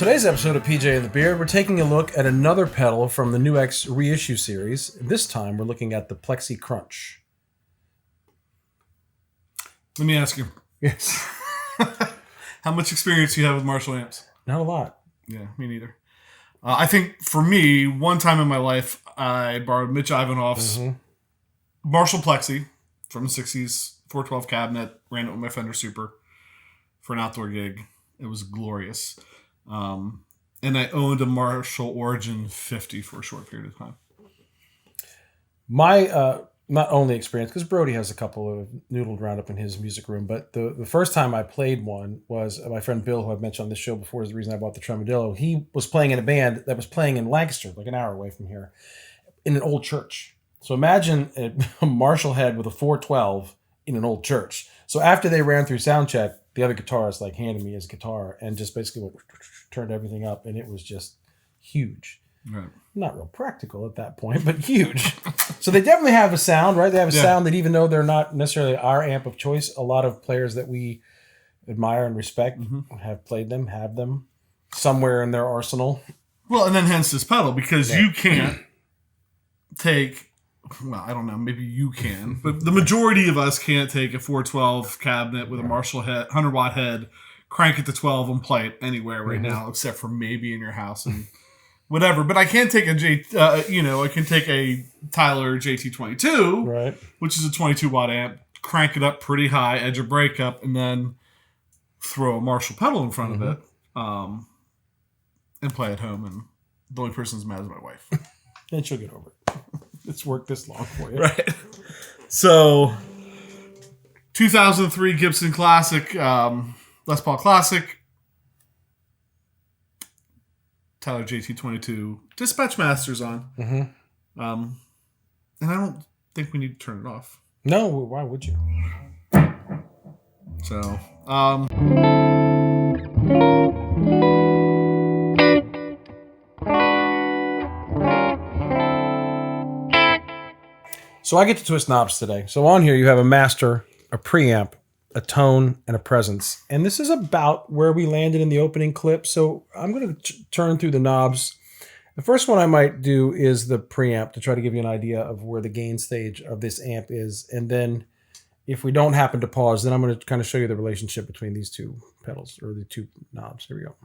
On today's episode of PJ and the Beard, we're taking a look at another pedal from the NUX Reissue Series. This time, we're looking at the Plexi Crunch. Let me ask you. Yes. How much experience do you have with Marshall amps? Not a lot. Yeah, me neither. I think for me, one time in my life, I borrowed Mitch Ivanoff's Marshall Plexi from the 60s, 412 cabinet, ran it with my Fender Super for an outdoor gig. It was glorious. And I owned a Marshall Origin 50 for a short period of time. My not only experience, because Brody has a couple of noodled around up in his music room, but the first time I played one was my friend Bill, who I've mentioned on this show before, is the reason I bought the Tremodillo. He was playing in a band that was playing in Lancaster, like an hour away from here, in an old church. So imagine a Marshall head with a 412 in an old church. So after they ran through sound check, the other guitarist like handed me his guitar and just basically turned everything up, and it was just huge. Right. Not real practical at that point, but huge. So they definitely have a sound, right? They have a sound that, even though they're not necessarily our amp of choice, a lot of players that we admire and respect have played them, have them somewhere in their arsenal. Well, and then hence this pedal, because you can't take, well, I don't know, maybe you can, but the majority of us can't take a 412 cabinet with a Marshall head, 100-watt head, crank it to 12 and play it anywhere right now, except for maybe in your house and whatever. But I can take I can take a Tyler JT22, right, which is a 22-watt amp, crank it up pretty high, edge of breakup, and then throw a Marshall pedal in front of it, and play at home. And the only person who's mad is my wife. And she'll get over it. It's worked this long for you. Right. So, 2003 Gibson Classic, Les Paul Classic, Tyler JT22, Dispatch Masters on. And I don't think we need to turn it off. No, why would you? So, So I get to twist knobs today. So on here you have a master, a preamp, a tone, and a presence. And this is about where we landed in the opening clip. So I'm going to turn through the knobs. The first one I might do is the preamp to try to give you an idea of where the gain stage of this amp is. And then if we don't happen to pause, then I'm going to kind of show you the relationship between these two pedals, or the two knobs. Here we go.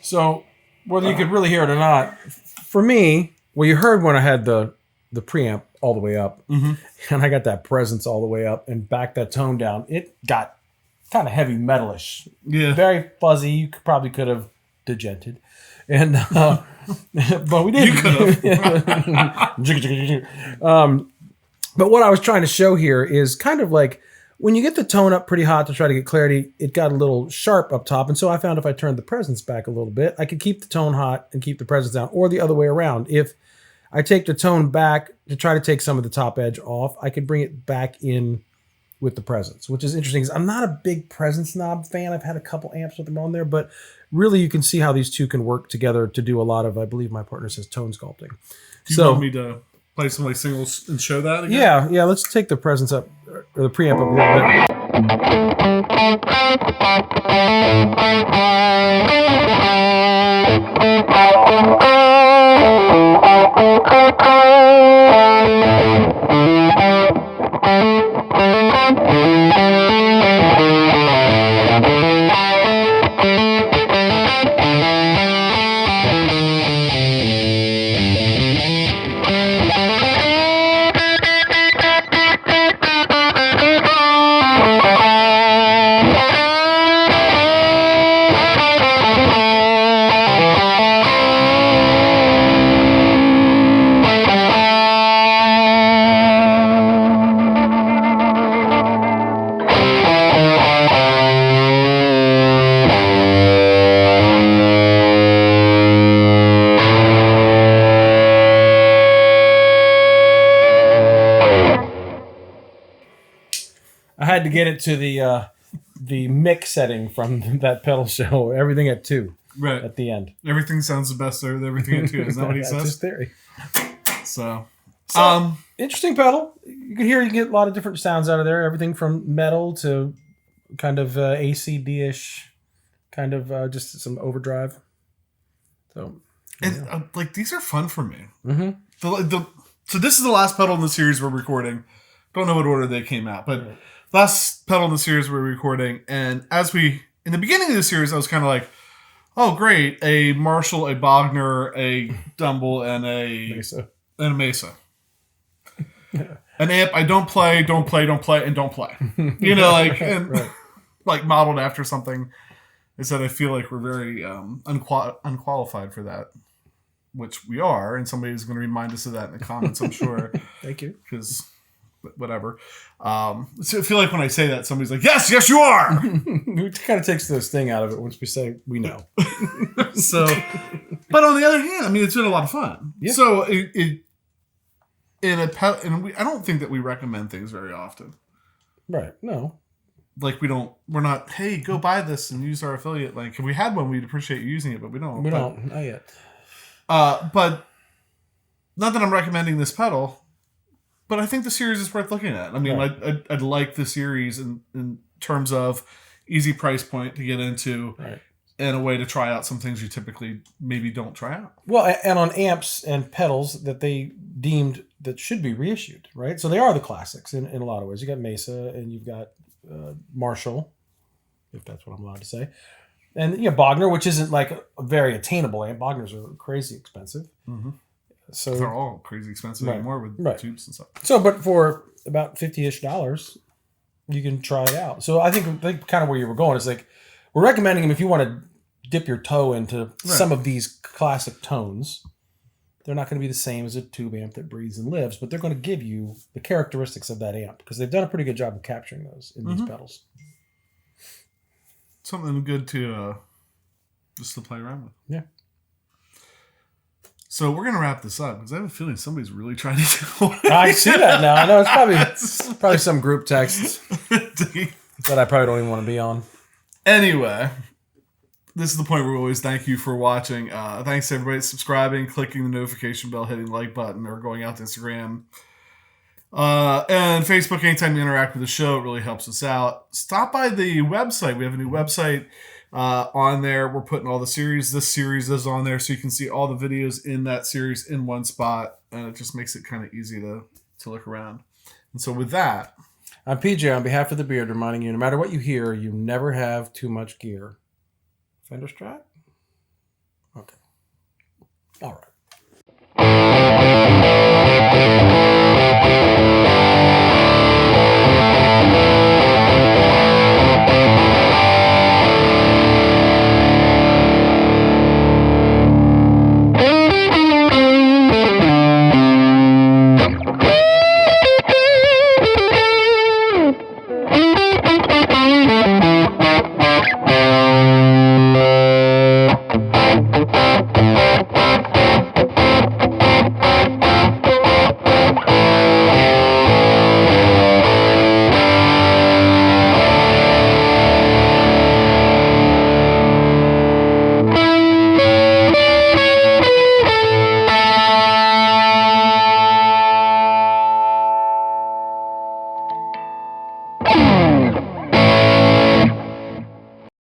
So whether you could really hear it or not, for me, well, you heard when I had the preamp all the way up, and I got that presence all the way up and backed that tone down, it got kind of heavy metalish. Yeah. Very fuzzy. You probably could have degented. And but we didn't. You could have. But what I was trying to show here is kind of like when you get the tone up pretty hot to try to get clarity, it got a little sharp up top. And so I found if I turned the presence back a little bit, I could keep the tone hot and keep the presence down, or the other way around. If I take the tone back to try to take some of the top edge off, I could bring it back in with the presence, which is interesting. 'Cause I'm not a big presence knob fan. I've had a couple amps with them on there, but really you can see how these two can work together to do a lot of, I believe my partner says, tone sculpting. Do you want me to play some like singles and show that again? Yeah, let's take the presence up, or the preamp up a little bit. I had to get it to the mix setting from that pedal show. Everything at 2. Right. At the end. Everything sounds the best there with everything at 2. Is that what he says? That's his theory. So interesting pedal. You can hear, you get a lot of different sounds out of there. Everything from metal to kind of ACD-ish, kind of just some overdrive. So, and like these are fun for me. Mm-hmm. So this is the last pedal in the series we're recording. Don't know what order they came out, but last pedal in the series we're recording. And in the beginning of the series, I was kind of like, oh, great. A Marshall, a Bogner, a Dumble, and a Mesa. An amp I don't play, and don't play. You know, like, and right. like modeled after something. Is that I feel like we're very unqualified for that, which we are. And somebody's going to remind us of that in the comments, I'm sure. Thank you. Because whatever. So I feel like when I say that, somebody's like, yes, you are. It kind of takes the sting out of it once we say we know. So, but on the other hand, I mean, it's been a lot of fun. Yeah. So I don't think that we recommend things very often. Right. No. Like we're not, hey, go buy this and use our affiliate link. If we had one, we'd appreciate you using it, but we don't. Not yet. But not that I'm recommending this pedal. But I think the series is worth looking at. I mean, right. I'd like the series in terms of easy price point to get into, right. And a way to try out some things you typically maybe don't try out. Well, and on amps and pedals that they deemed that should be reissued, right? So they are the classics in a lot of ways. You got Mesa and you've got Marshall, if that's what I'm allowed to say. And Bogner, which isn't like a very attainable amp. Bogners are crazy expensive. Mm-hmm. So they're all crazy expensive anymore with tubes and stuff. So, but for about $50-ish, you can try it out. So I think kind of where you were going is like, we're recommending them if you want to dip your toe into some of these classic tones. They're not going to be the same as a tube amp that breathes and lives, but they're going to give you the characteristics of that amp because they've done a pretty good job of capturing those in these pedals. Something good to just to play around with. Yeah. So we're going to wrap this up because I have a feeling somebody's really trying to do it. I see that now. I know it's probably some group text that I probably don't even want to be on. Anyway, this is the point where we always thank you for watching. Thanks to everybody subscribing, clicking the notification bell, hitting the like button, or going out to Instagram. And Facebook, anytime you interact with the show, it really helps us out. Stop by the website. We have a new website. On there, we're putting all the series. This series is on there, so you can see all the videos in that series in one spot, and it just makes it kind of easy to look around. And so with that, I'm PJ on behalf of the Beard, reminding you, no matter what you hear, you never have too much gear. Fender Strat? Okay. All right.